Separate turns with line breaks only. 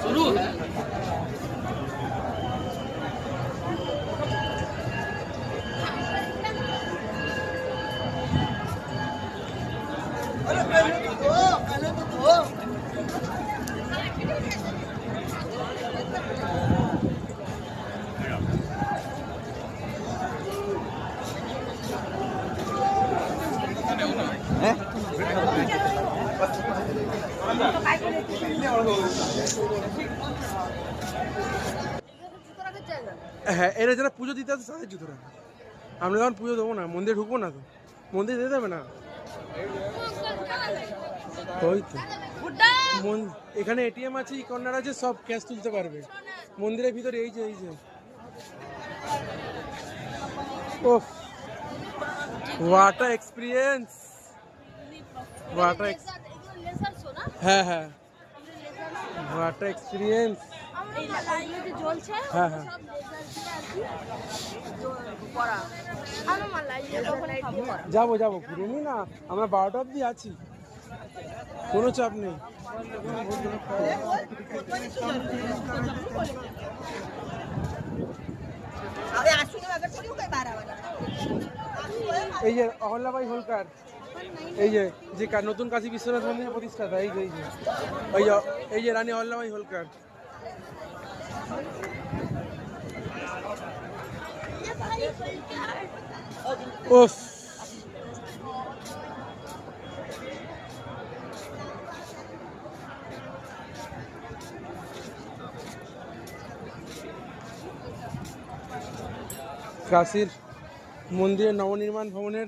शुरू है।
হ্যাঁ, এরা যারা পুজো দিতে আসে তাদের জুতো রাখা। আমরা যখন পুজো দেবো না, মন্দিরে ঢুকবো না তো, মন্দির দিয়ে দেবে না। ওই তো এখানে এটিএম আছে, ই কর্নার আছে, সব ক্যাশ তুলতে পারবে মন্দিরের ভিতরে। এই যে ওহ, ওয়াটার এক্সপিরিয়েন্স, হ্যাঁ হ্যাঁ, ওয়াটার এক্সপিরিয়েন্স। হ্যাঁ হ্যাঁ, যাবো ঘুরে নি না, আমরা 12টা অব্দি আছি, কোনো চাপ নেই। এই যে অহল্যাবাই হোলকার, এই যে নতুন কাশী বিশ্বনাথ মন্দিরের প্রতিষ্ঠাতা, এই যে রানী অহল্যাবাই হোলকার। ওফ, কাশীর মন্দিরের নবনির্মাণ ভবনের